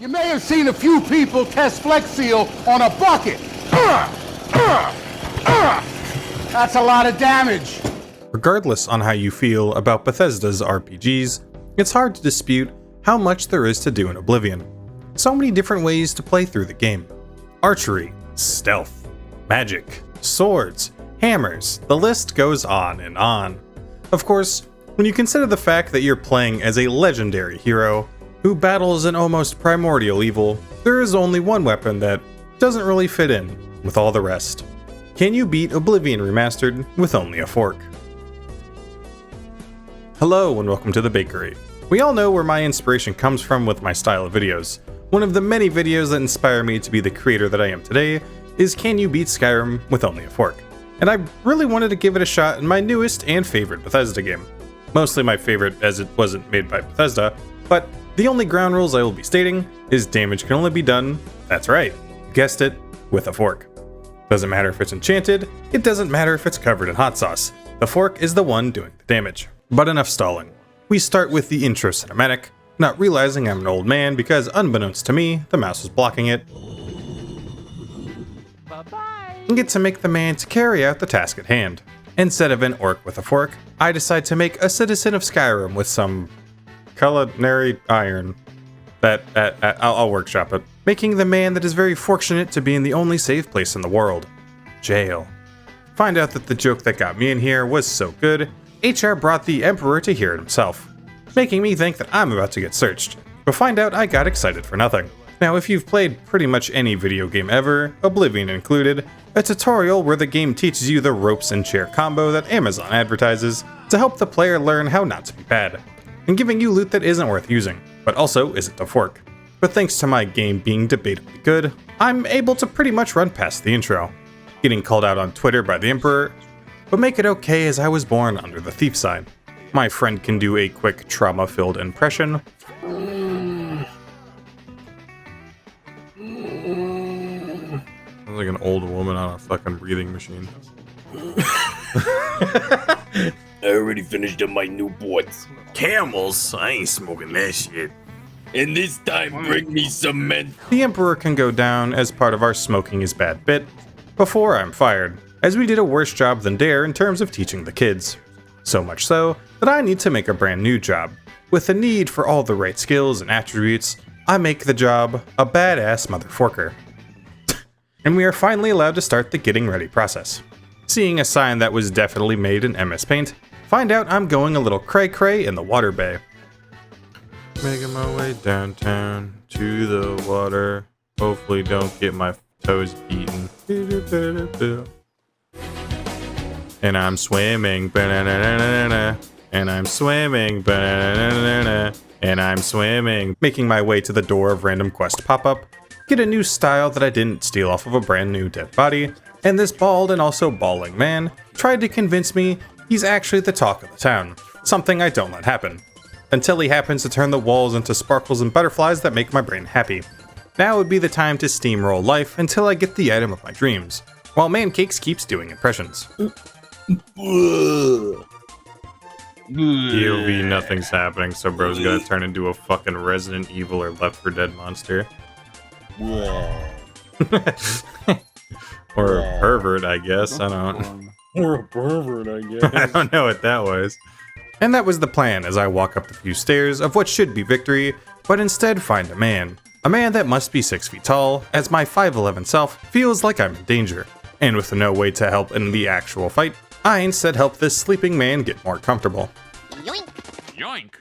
You may have seen a few people test Flex Seal on a bucket. That's a lot of damage. Regardless on how you feel about Bethesda's RPGs, it's hard to dispute how much there is to do in Oblivion. So many different ways to play through the game. Archery, stealth, magic, swords, hammers, the list goes on and on. Of course, when you consider the fact that you're playing as a legendary hero who battles an almost primordial evil, there is only one weapon that doesn't really fit in with all the rest. Can you beat Oblivion Remastered with only a fork? Hello and welcome to the bakery. We all know where my inspiration comes from with my style of videos. One of the many videos that inspire me to be the creator that I am today is Can You Beat Skyrim with Only a Fork? And I really wanted to give it a shot in my newest and favorite Bethesda game. Mostly my favorite as it wasn't made by Bethesda, but the only ground rules I will be stating is damage can only be done, that's right, you guessed it, with a fork. Doesn't matter if it's enchanted, it doesn't matter if it's covered in hot sauce. The fork is the one doing the damage. But enough stalling. We start with the intro cinematic, not realizing I'm an old man because unbeknownst to me, the mouse was blocking it. Bye-bye. And get to make the man to carry out the task at hand. Instead of an orc with a fork, I decide to make a citizen of Skyrim with some culinary iron. I'll workshop it. Making the man that is very fortunate to be in the only safe place in the world. Jail. Find out that the joke that got me in here was so good, HR brought the Emperor to hear it himself, making me think that I'm about to get searched. But find out I got excited for nothing. Now if you've played pretty much any video game ever, Oblivion included, a tutorial where the game teaches you the ropes and chair combo that Amazon advertises to help the player learn how not to be bad, and giving you loot that isn't worth using, but also isn't a fork. But thanks to my game being debatably good, I'm able to pretty much run past the intro, getting called out on Twitter by the Emperor, but make it okay as I was born under the thief sign. My friend can do a quick trauma-filled impression. Sounds like an old woman on a fucking breathing machine. I already finished up my Newports. Camels? I ain't smoking that shit. And this time, bring me some mint. The Emperor can go down as part of our smoking is bad bit before I'm fired, as we did a worse job than Dare in terms of teaching the kids. So much so that I need to make a brand new job. With the need for all the right skills and attributes, I make the job a badass motherforker. And we are finally allowed to start the getting ready process. Seeing a sign that was definitely made in MS Paint, find out I'm going a little cray-cray in the water bay. Making my way downtown to the water. Hopefully don't get my toes beaten. And I'm swimming, and I'm swimming, and I'm swimming. Making my way to the door of random quest pop-up, get a new style that I didn't steal off of a brand new dead body, and this bald and also bawling man tried to convince me he's actually the talk of the town, something I don't let happen. Until he happens to turn the walls into sparkles and butterflies that make my brain happy. Now would be the time to steamroll life until I get the item of my dreams, while Mancakes keeps doing impressions. POV, nothing's happening, so bro's gonna turn into a fucking Resident Evil or Left 4 Dead monster. Or a pervert, I guess. I don't. Or a pervert, I guess. I don't know what that was. And that was the plan as I walk up the few stairs of what should be victory, but instead find a man. A man that must be 6 feet tall, as my 5'11 self feels like I'm in danger. And with no way to help in the actual fight, I instead help this sleeping man get more comfortable. Yoink! Yoink!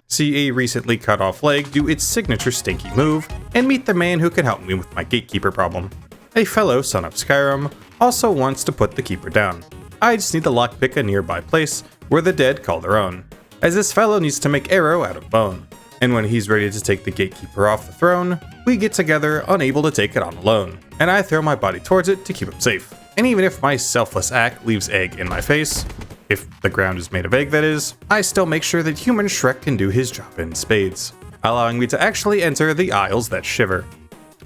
See a recently cut off leg do its signature stinky move, and meet the man who can help me with my gatekeeper problem. A fellow son of Skyrim also wants to put the keeper down. I just need to lockpick a nearby place where the dead call their own, as this fellow needs to make arrow out of bone. And when he's ready to take the gatekeeper off the throne, we get together unable to take it on alone, and I throw my body towards it to keep him safe. And even if my selfless act leaves egg in my face, if the ground is made of egg that is, I still make sure that human Shrek can do his job in spades, allowing me to actually enter the aisles that shiver.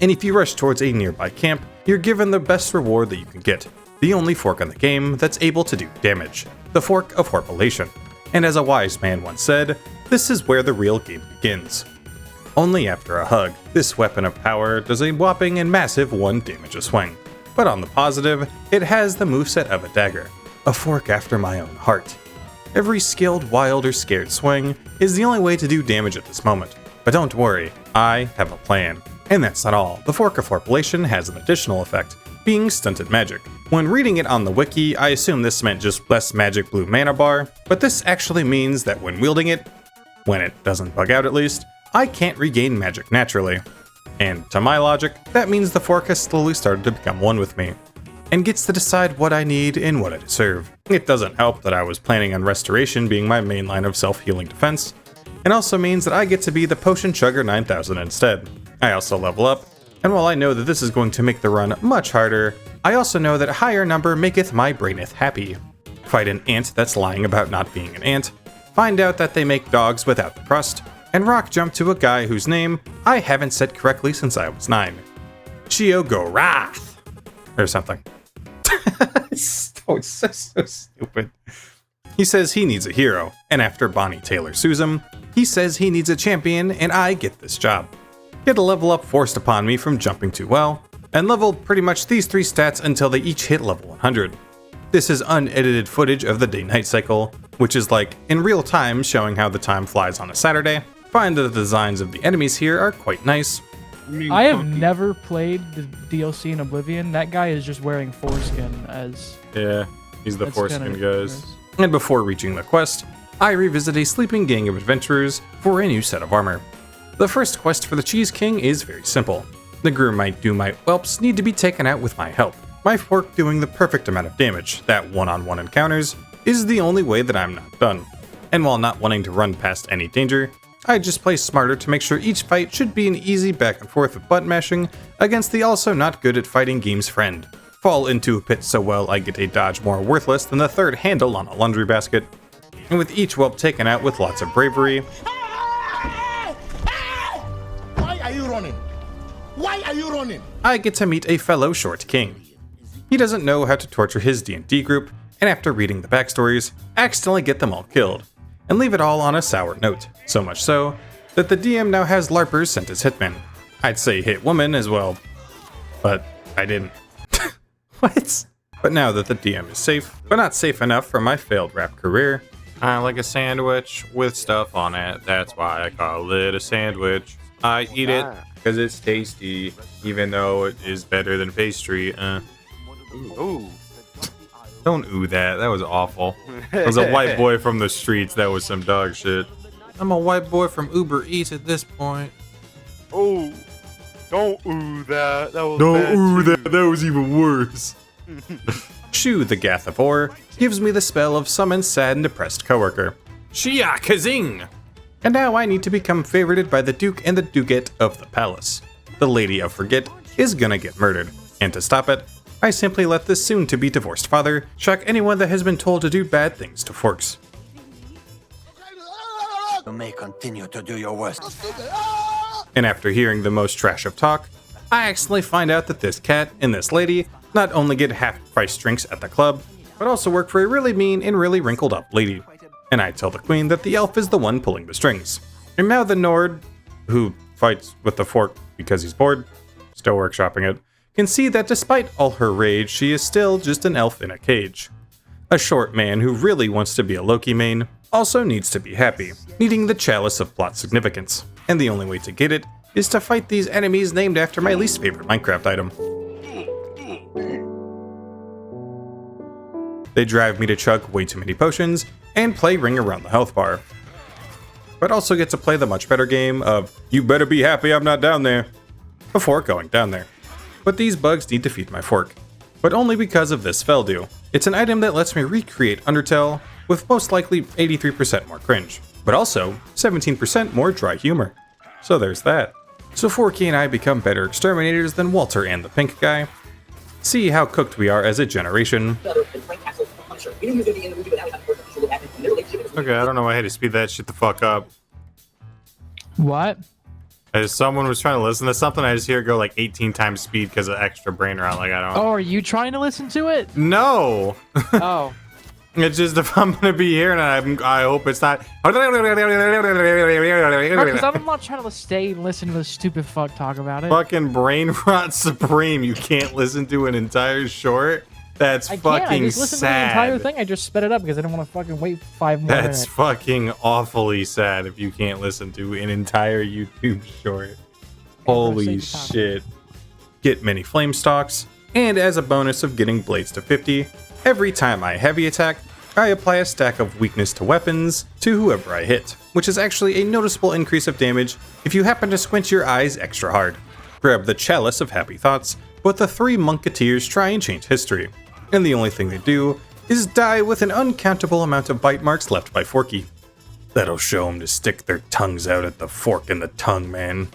And if you rush towards a nearby camp, you're given the best reward that you can get, the only fork in the game that's able to do damage, the Fork of Horpulation. And as a wise man once said, This is where the real game begins. Only after a hug, this weapon of power does a whopping and massive 1 damage a swing. But on the positive, it has the moveset of a dagger, a fork after my own heart. Every skilled, wild, or scared swing is the only way to do damage at this moment. But don't worry, I have a plan. And that's not all. The Fork of Forpulation has an additional effect, being stunted magic. When reading it on the wiki, I assumed this meant just less magic blue mana bar, but this actually means that when wielding it, when it doesn't bug out at least, I can't regain magic naturally. And to my logic, that means the fork has slowly started to become one with me, and gets to decide what I need and what I deserve. It doesn't help that I was planning on Restoration being my main line of self-healing defense, and also means that I get to be the Potion Chugger 9000 instead. I also level up, and while I know that this is going to make the run much harder, I also know that a higher number maketh my braineth happy. Fight an ant that's lying about not being an ant, find out that they make dogs without the crust, and rock jump to a guy whose name I haven't said correctly since I was 9. Chiogorath! Or something. It's so stupid. He says he needs a hero, and after Bonnie Taylor sues him, he says he needs a champion, and I get this job. Get a level up forced upon me from jumping too well, and level pretty much these 3 stats until they each hit level 100. This is unedited footage of the day-night cycle, which is like in real time showing how the time flies on a Saturday. Find that the designs of the enemies here are quite nice. I have never played the DLC in Oblivion. That guy is just wearing foreskin as... Yeah, he's the foreskin guys. Gross. And before reaching the quest, I revisit a sleeping gang of adventurers for a new set of armor. The first quest for the Cheese King is very simple. The Grumite Doomite whelps need to be taken out with my help. My fork doing the perfect amount of damage that one-on-one encounters is the only way that I'm not done. And while not wanting to run past any danger, I just play smarter to make sure each fight should be an easy back and forth of button mashing against the also not good at fighting game's friend. Fall into a pit so well I get a dodge more worthless than the third handle on a laundry basket. And with each whelp taken out with lots of bravery... Why are you running? Why are you running? I get to meet a fellow short king. He doesn't know how to torture his D&D group, and after reading the backstories, accidentally get them all killed, and leave it all on a sour note, so much so that the DM now has LARPers sent as hitmen. I'd say hit woman as well, but I didn't. What? But now that the DM is safe, but not safe enough for my failed rap career, I like a sandwich with stuff on it, that's why I call it a sandwich. I eat it because it's tasty, even though it is better than pastry. Ooh. Don't ooh that. That was awful. I was a white boy from the streets. That was some dog shit. I'm a white boy from Uber Eats at this point. Oh, don't ooh that. That was Don't bad ooh too. that. That was even worse. Shu, the Gath of Ore, gives me the spell of summon sad and depressed coworker. Shia Kazing! And now I need to become favorited by the Duke and the Dukette of the Palace. The Lady of Forget is gonna get murdered, and to stop it, I simply let this soon-to-be divorced father shock anyone that has been told to do bad things to forks. You may continue to do your worst. And after hearing the most trash of talk, I accidentally find out that this cat and this lady not only get half-price drinks at the club, but also work for a really mean and really wrinkled-up lady. And I tell the queen that the elf is the one pulling the strings. And now the Nord, who fights with the fork because he's bored, still workshopping it, can see that despite all her rage, she is still just an elf in a cage. A short man who really wants to be a Loki main also needs to be happy, needing the chalice of plot significance. And the only way to get it is to fight these enemies named after my least favorite Minecraft item. They drive me to chug way too many potions and play Ring Around the Health Bar. But also get to play the much better game of you better be happy I'm not down there before going down there. But these bugs need to feed my fork. But only because of this Feldew. It's an item that lets me recreate Undertale with most likely 83% more cringe, but also 17% more dry humor. So there's that. So Forky and I become better exterminators than Walter and the pink guy. See how cooked we are as a generation. Okay, I don't know why I had to speed that shit the fuck up. What? As someone was trying to listen to something, I just hear it go like 18 times speed because of extra brain rot. Like I don't. Oh, are you trying to listen to it? No. Oh. It's just if I'm gonna be here, and I hope it's not. Because I'm not trying to stay and listen to this stupid fuck talk about it. Fucking brain rot supreme. You can't listen to an entire short. That's fucking I just listened to the entire thing. I just sped it up because I didn't want to fucking wait 5 more minutes. That's fucking awfully sad if you can't listen to an entire YouTube short. Holy shit. Get many flame stalks, and as a bonus of getting blades to 50, every time I heavy attack, I apply a stack of weakness to weapons to whoever I hit, which is actually a noticeable increase of damage if you happen to squint your eyes extra hard. Grab the chalice of happy thoughts, but the 3 Monketeers try and change history, and the only thing they do is die with an uncountable amount of bite marks left by Forky. That'll show them to stick their tongues out at the fork in the tongue, man.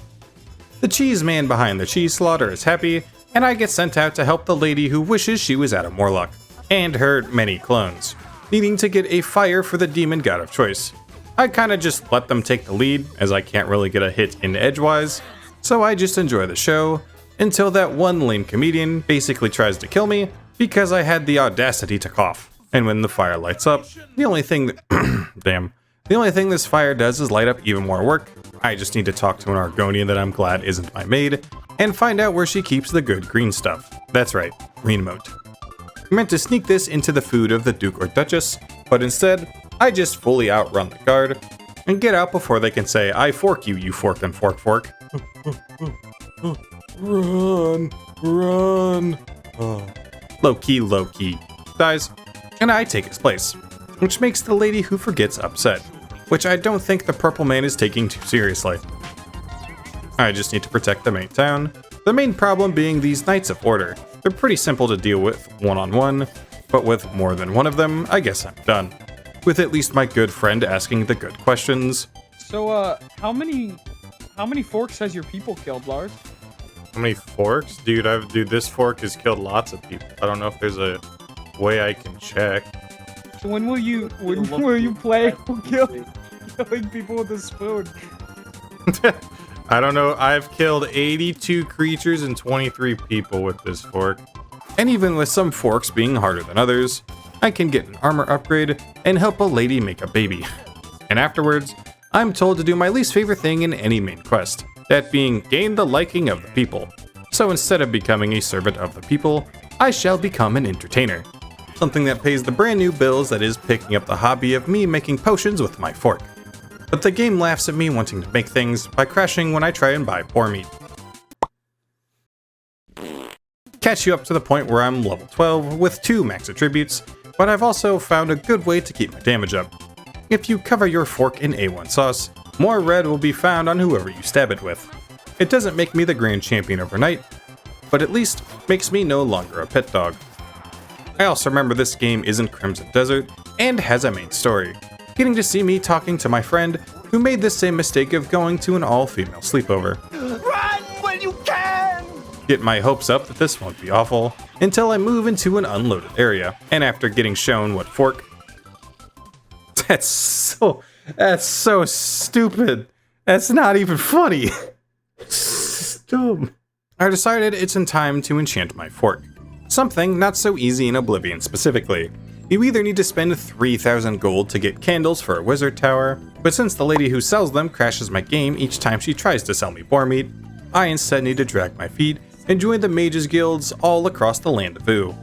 The cheese man behind the cheese slaughter is happy, and I get sent out to help the lady who wishes she was Adam Warlock, and her many clones, needing to get a fire for the demon god of choice. I kinda just let them take the lead, as I can't really get a hit in edgewise, so I just enjoy the show, until that one lame comedian basically tries to kill me because I had the audacity to cough. And when the fire lights up, the only thing the only thing this fire does is light up even more work. I just need to talk to an Argonian that I'm glad isn't my maid, and find out where she keeps the good green stuff. That's right, green moat. I meant to sneak this into the food of the Duke or Duchess, but instead, I just fully outrun the guard, and get out before they can say, I fork you, you fork and fork fork. Run, run. Low key, dies, and I take his place, which makes the lady who forgets upset, which I don't think the purple man is taking too seriously. I just need to protect the main town, the main problem being these Knights of Order. They're pretty simple to deal with one-on-one, but with more than one of them, I guess I'm done. With at least my good friend asking the good questions. So, how many forks has your people killed, Lars? How many forks? Dude, this fork has killed lots of people. I don't know if there's a way I can check. So when will you play killing people with a spoon? I don't know. I've killed 82 creatures and 23 people with this fork. And even with some forks being harder than others, I can get an armor upgrade and help a lady make a baby. And afterwards, I'm told to do my least favorite thing in any main quest, that being gain the liking of the people. So instead of becoming a servant of the people, I shall become an entertainer. Something that pays the brand new bills that is picking up the hobby of me making potions with my fork. But the game laughs at me wanting to make things by crashing when I try and buy boar meat. Catch you up to the point where I'm level 12 with 2 max attributes, but I've also found a good way to keep my damage up. If you cover your fork in A1 sauce, more red will be found on whoever you stab it with. It doesn't make me the grand champion overnight, but at least makes me no longer a pet dog. I also remember this game isn't Crimson Desert and has a main story, getting to see me talking to my friend who made the same mistake of going to an all-female sleepover. Run when you can! Get my hopes up that this won't be awful until I move into an unloaded area, and after getting shown what fork... That's so stupid. That's not even funny. Dumb. I decided it's in time to enchant my fork. Something not so easy in Oblivion specifically. You either need to spend 3,000 gold to get candles for a wizard tower, but since the lady who sells them crashes my game each time she tries to sell me boar meat, I instead need to drag my feet and join the mages guilds all across the land of Vu.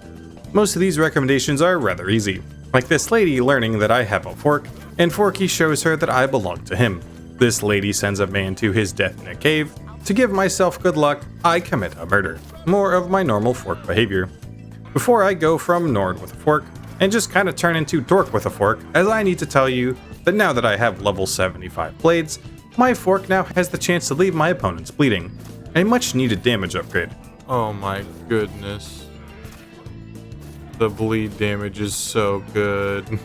Most of these recommendations are rather easy, like this lady learning that I have a fork, and Forky shows her that I belong to him. This lady sends a man to his death in a cave. To give myself good luck, I commit a murder. More of my normal fork behavior. Before I go from Nord with a fork, and just kinda turn into Dork with a fork, as I need to tell you that now that I have level 75 blades, my fork now has the chance to leave my opponents bleeding. A much needed damage upgrade. Oh my goodness. The bleed damage is so good.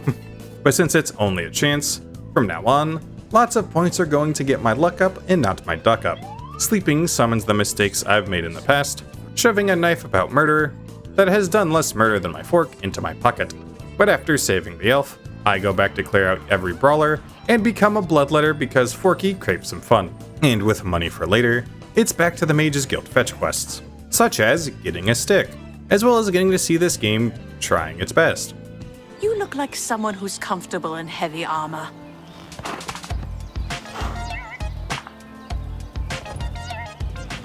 But since it's only a chance, from now on, lots of points are going to get my luck up and not my duck up. Sleeping summons the mistakes I've made in the past, shoving a knife about murder that has done less murder than my fork into my pocket. But after saving the elf, I go back to clear out every brawler and become a bloodletter because Forky craves some fun. And with money for later, it's back to the Mages Guild fetch quests, such as getting a stick, as well as getting to see this game trying its best. You look like someone who's comfortable in heavy armor.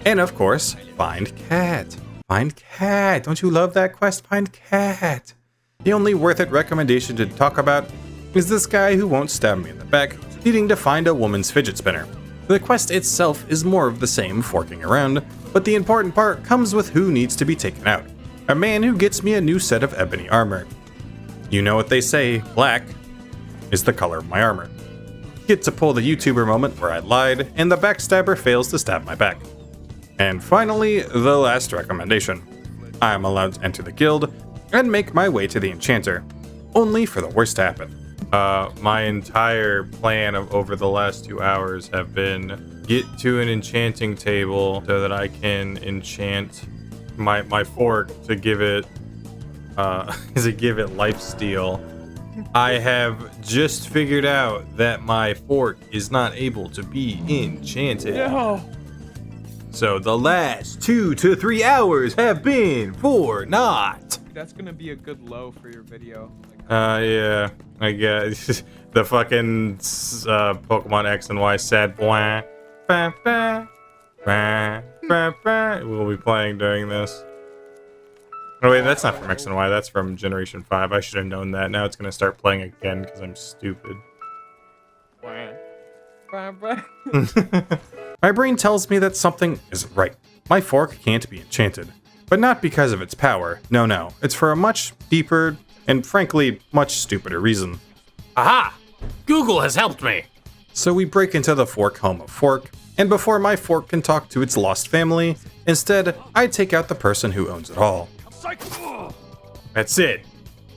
And of course, find cat. Find cat. Don't you love that quest? Find cat. The only worth it recommendation to talk about is this guy who won't stab me in the back, needing to find a woman's fidget spinner. The quest itself is more of the same forking around, but the important part comes with who needs to be taken out. A man who gets me a new set of ebony armor. You know what they say, black is the color of my armor. Get to pull the YouTuber moment where I lied, and the backstabber fails to stab my back. And finally, the last recommendation. I am allowed to enter the guild and make my way to the enchanter, only for the worst to happen. My entire plan of over the last 2 hours have been get to an enchanting table so that I can enchant my fork to give it lifesteal. I have just figured out that my fork is not able to be enchanted. No. So the last 2 to 3 hours have been for naught. That's gonna be a good low for your video. Yeah, I guess the fucking Pokemon X and Y sad blah, bah, bah, bah, bah, bah. We'll be playing during this. Oh wait, that's not from X and Y, that's from Generation 5. I should have known that. Now it's gonna start playing again because I'm stupid. My brain tells me that something isn't right. My fork can't be enchanted. But not because of its power. No. It's for a much deeper and frankly much stupider reason. Aha! Google has helped me. So we break into the fork home of fork, and before my fork can talk to its lost family, instead I take out the person who owns it all. That's it.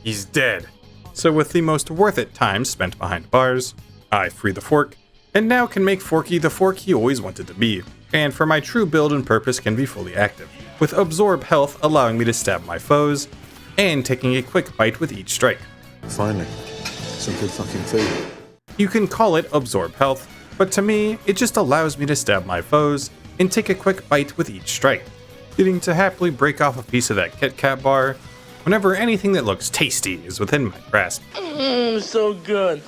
He's dead. So with the most worth it time spent behind bars, I free the fork, and now can make Forky the fork he always wanted to be, and for my true build and purpose can be fully active, with Absorb Health allowing me to stab my foes, and taking a quick bite with each strike. Finally, some good fucking food. You can call it Absorb Health, but to me, it just allows me to stab my foes, and take a quick bite with each strike, getting to happily break off a piece of that Kit Kat bar, whenever anything that looks tasty is within my grasp. So good.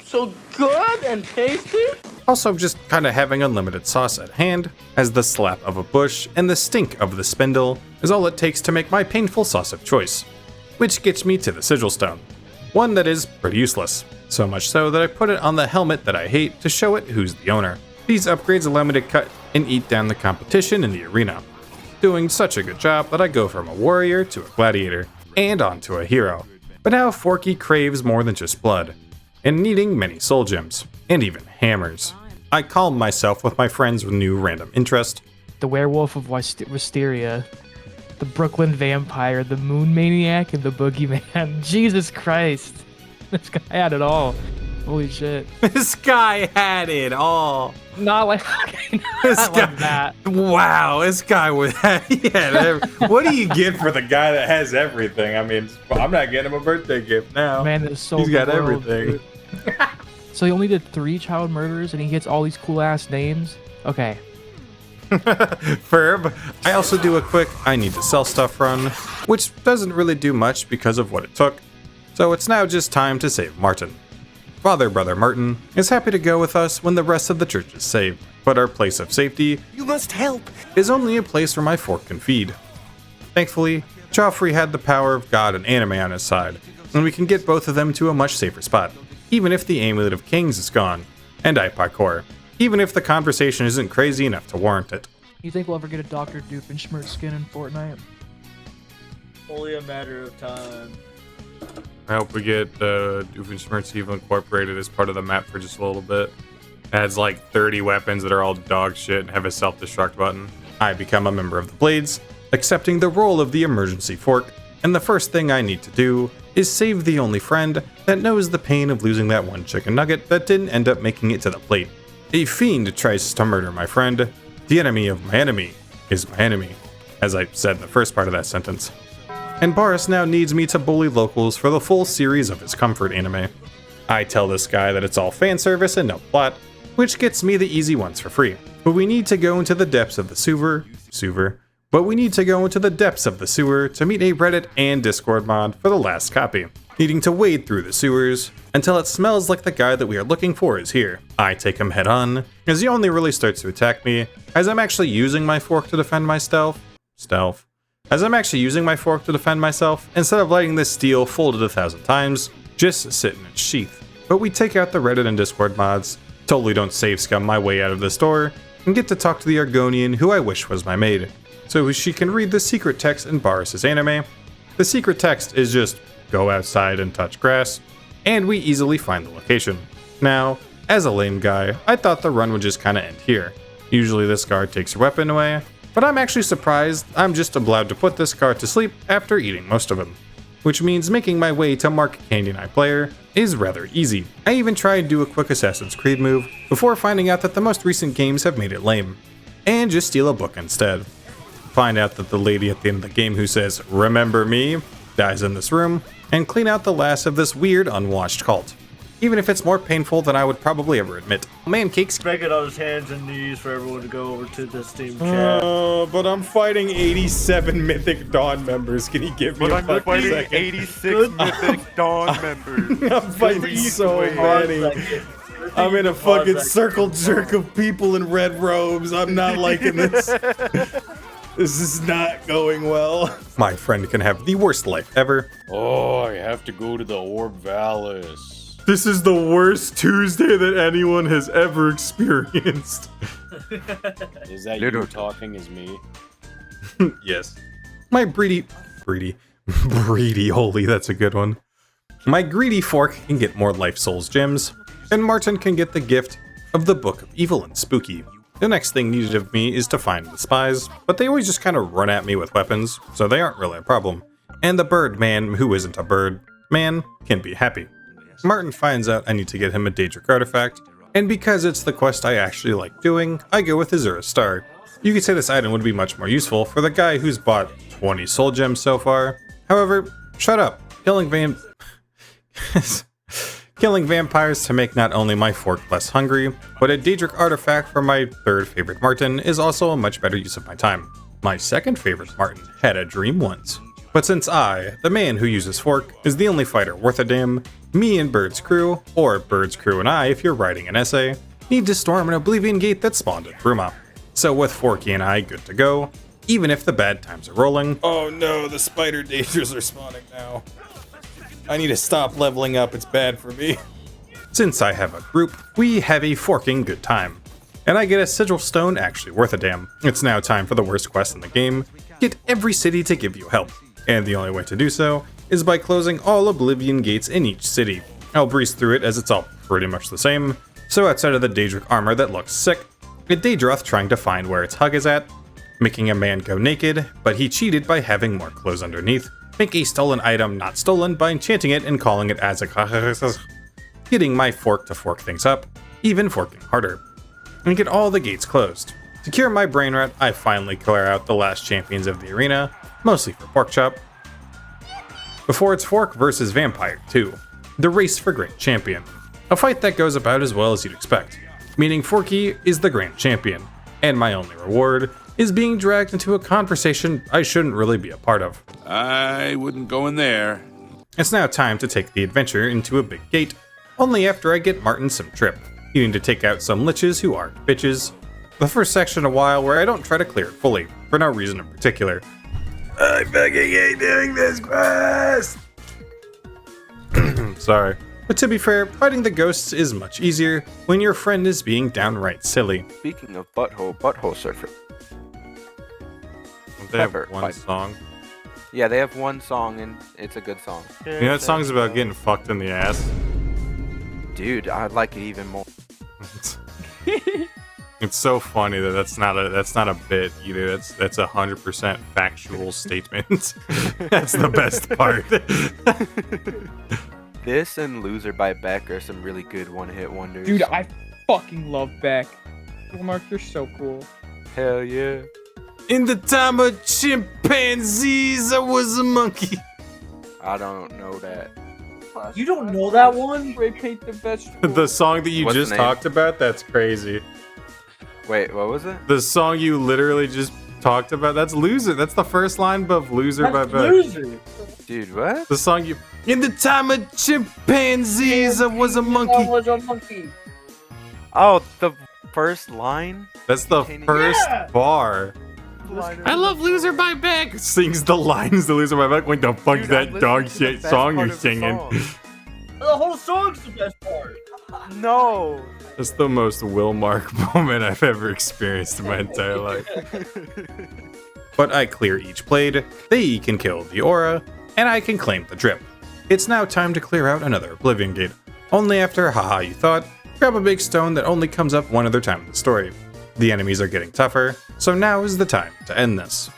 So good and tasty. Also just kinda having unlimited sauce at hand, as the slap of a bush and the stink of the spindle is all it takes to make my painful sauce of choice. Which gets me to the Sigil Stone. One that is pretty useless. So much so that I put it on the helmet that I hate to show it who's the owner. These upgrades allow me to cut and eat down the competition in the arena. Doing such a good job that I go from a warrior to a gladiator, and onto a hero. But now Forky craves more than just blood, and needing many soul gems, and even hammers. I calm myself with my friends with new random interest. The Werewolf of Wisteria, the Brooklyn Vampire, the Moon Maniac, and the Boogeyman. Jesus Christ. This guy had it all. Holy shit. This guy had it all. Not like, This not guy, like that. Wow, this guy was. What do you get for the guy that has everything? I mean, I'm not getting him a birthday gift now. Man, that's so He's got world, everything. So he only did 3 child murders and he gets all these cool ass names? Okay. Ferb. I also do a quick I need to sell stuff run, which doesn't really do much because of what it took. So it's now just time to save Martin. Father Brother Martin is happy to go with us when the rest of the church is saved, but our place of safety, You must help. is only a place where my fork can feed. Thankfully, Joffrey had the power of God and anime on his side, and we can get both of them to a much safer spot, even if the Amulet of Kings is gone, and I parkour, even if the conversation isn't crazy enough to warrant it. You think we'll ever get a Dr. Doofenshmirtz skin in Fortnite? Only a matter of time. I hope we get Doofenshmirtz even incorporated as part of the map for just a little bit. It has like 30 weapons that are all dog shit and have a self-destruct button. I become a member of the Blades, accepting the role of the emergency fork, and the first thing I need to do is save the only friend that knows the pain of losing that one chicken nugget that didn't end up making it to the plate. A fiend tries to murder my friend. The enemy of my enemy is my enemy, as I said in the first part of that sentence. And Boris now needs me to bully locals for the full series of his comfort anime. I tell this guy that it's all fan service and no plot, which gets me the easy ones for free. But we need to go into the depths of the sewer to meet a Reddit and Discord mod for the last copy. needing to wade through the sewers until it smells like the guy that we are looking for is here. I take him head on, as he only really starts to attack me as I'm actually using my fork to defend myself. As I'm actually using my fork to defend myself, instead of letting this steel folded 1,000 times, just sit in its sheath. But we take out the Reddit and Discord mods, totally don't save scum my way out of this door, and get to talk to the Argonian who I wish was my maid, so she can read the secret text in Boris's anime. The secret text is just, go outside and touch grass, and we easily find the location. Now, as a lame guy, I thought the run would just kinda end here. Usually this guard takes your weapon away, but I'm actually surprised I'm just allowed to put this guard to sleep after eating most of him. Which means making my way to Mark Canyon Eye Player is rather easy. I even tried to do a quick Assassin's Creed move before finding out that the most recent games have made it lame, and just steal a book instead. Find out that the lady at the end of the game who says, "Remember me," dies in this room, and clean out the last of this weird unwashed cult. Even if it's more painful than I would probably ever admit. Man cakes. Make it on his hands and knees for everyone to go over to the Steam chat. But I'm fighting 87 Mythic Dawn members. Can you give me But a I'm fucking fighting second? 86 Mythic Dawn members. I'm fighting so many. I'm in a fucking circle jerk of people in red robes. I'm not liking this. This is not going well. My friend can have the worst life ever. Oh, I have to go to the Orb Valis. This is the worst Tuesday that anyone has ever experienced. Is that you talking as me? Yes. My breedy, holy, that's a good one. My greedy fork can get more life souls gems, and Martin can get the gift of the Book of Evil and Spooky. The next thing needed of me is to find the spies, but they always just kind of run at me with weapons, so they aren't really a problem. And the bird man, who isn't a bird man, can be happy. Martin finds out I need to get him a Daedric artifact, and because it's the quest I actually like doing, I go with Azura Star. You could say this item would be much more useful for the guy who's bought 20 soul gems so far. However, shut up. Killing vampires to make not only my fork less hungry, but a Daedric artifact for my third favorite Martin is also a much better use of my time. My second favorite Martin had a dream once. But since I, the man who uses fork, is the only fighter worth a damn, me and Bird's crew, or Bird's crew and I if you're writing an essay, need to storm an Oblivion gate that spawned at Bruma. So with Forky and I good to go, even if the bad times are rolling. Oh no, the spider dangers are spawning now. I need to stop leveling up, it's bad for me. Since I have a group, we have a forking good time. And I get a sigil stone actually worth a damn. It's now time for the worst quest in the game. Get every city to give you help. And the only way to do so is by closing all Oblivion gates in each city. I'll breeze through it as it's all pretty much the same. So outside of the Daedric armor that looks sick, a Daedroth trying to find where its hug is at, making a man go naked, but he cheated by having more clothes underneath, make a stolen item not stolen by enchanting it and calling it Azak, getting my fork to fork things up, even forking harder, and get all the gates closed. To cure my brain rot, I finally clear out the last champions of the arena, mostly for pork chop. Before it's Fork versus Vampire 2, the race for Grand Champion. A fight that goes about as well as you'd expect, meaning Forky is the Grand Champion, and my only reward is being dragged into a conversation I shouldn't really be a part of. I wouldn't go in there. It's now time to take the adventure into a big gate, only after I get Martin some trip, needing to take out some liches who aren't bitches. The first section a while where I don't try to clear it fully, for no reason in particular. I fucking hate doing this quest! Sorry. But to be fair, fighting the ghosts is much easier when your friend is being downright silly. Speaking of butthole surfer. They have one song. Yeah, they have one song and it's a good song. You know that song's about getting fucked in the ass? Dude, I'd like it even more. It's so funny that that's not a bit either. That's 100% factual statement. That's the best part. This and Loser by Beck are some really good one-hit wonders. Dude, I fucking love Beck. Mark, you're so cool. Hell yeah. In the time of chimpanzees, I was a monkey. I don't know that. You don't know that one? Spray paint the vegetable. The song that you What's just the name? talked about? That's crazy. Wait, what was it? The song you literally just talked about? That's Loser. That's the first line of Loser by Beck. Loser. Dude, what? The song you... In the time of chimpanzees, I was a monkey. Oh, the first line? That's the first bar. I love Loser by Beck. Sings the lines to Loser by Beck. What the fuck is that dog shit song you're singing? The whole song's the best part. No. That's the most Will Mark moment I've ever experienced in my entire life. But I clear each blade, they can kill the aura, and I can claim the drip. It's now time to clear out another Oblivion Gate. Only after haha you thought, grab a big stone that only comes up one other time in the story. The enemies are getting tougher, so now is the time to end this.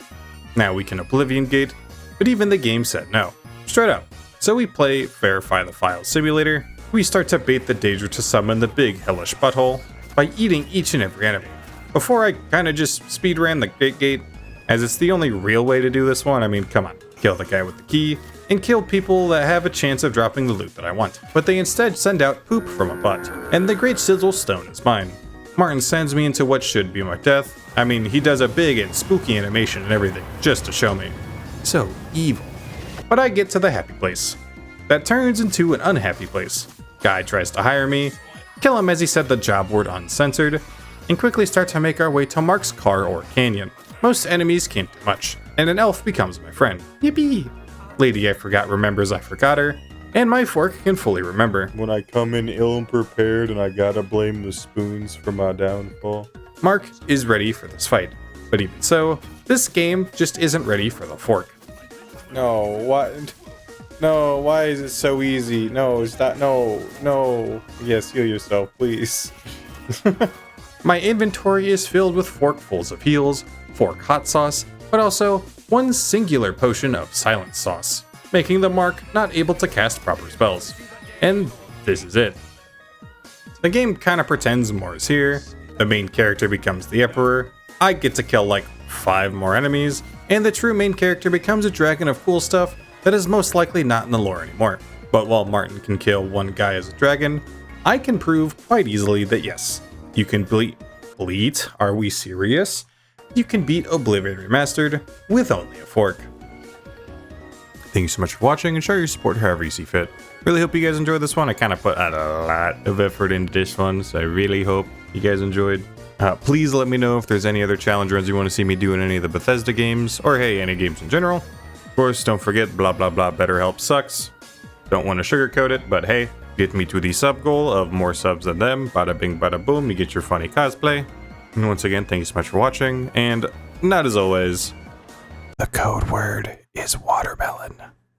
Now we can Oblivion Gate, but even the game said no. Straight up. So we play Verify the File Simulator. We start to bait the Daedra to summon the big hellish butthole by eating each and every enemy. Before I kinda just speedran the Great Gate, as it's the only real way to do this one. I mean, come on. Kill the guy with the key, and kill people that have a chance of dropping the loot that I want. But they instead send out poop from a butt, and the Great Sizzle Stone is mine. Martin sends me into what should be my death. I mean, he does a big and spooky animation and everything, just to show me. So evil. But I get to the happy place. That turns into an unhappy place. Guy tries to hire me, kill him as he said the job word uncensored, and quickly start to make our way to Mark's car or canyon. Most enemies can't do much, and an elf becomes my friend. Yippee! Lady I Forgot remembers I forgot her, and my fork can fully remember. When I come in ill and prepared and I gotta blame the spoons for my downfall. Mark is ready for this fight, but even so, this game just isn't ready for the fork. No, what? No, why is it so easy? No, stop. No. Yes, heal yourself, please. My inventory is filled with forkfuls of heals, fork hot sauce, but also one singular potion of silence sauce, making the Mark not able to cast proper spells. And this is it. The game kinda pretends more is here, the main character becomes the Emperor, I get to kill like 5 more enemies, and the true main character becomes a dragon of cool stuff that is most likely not in the lore anymore. But while Martin can kill one guy as a dragon, I can prove quite easily that yes, you can bleat? Are we serious? You can beat Oblivion Remastered with only a fork. Thank you so much for watching, and show your support however you see fit. Really hope you guys enjoyed this one. I kind of put a lot of effort into this one, so I really hope you guys enjoyed. Please let me know if there's any other challenge runs you want to see me do in any of the Bethesda games, or hey, any games in general. Of course, don't forget, blah blah blah, BetterHelp sucks. Don't want to sugarcoat it, but hey, get me to the sub goal of more subs than them. Bada bing, bada boom, you get your funny cosplay. And once again, thank you so much for watching, and not as always, the code word is watermelon.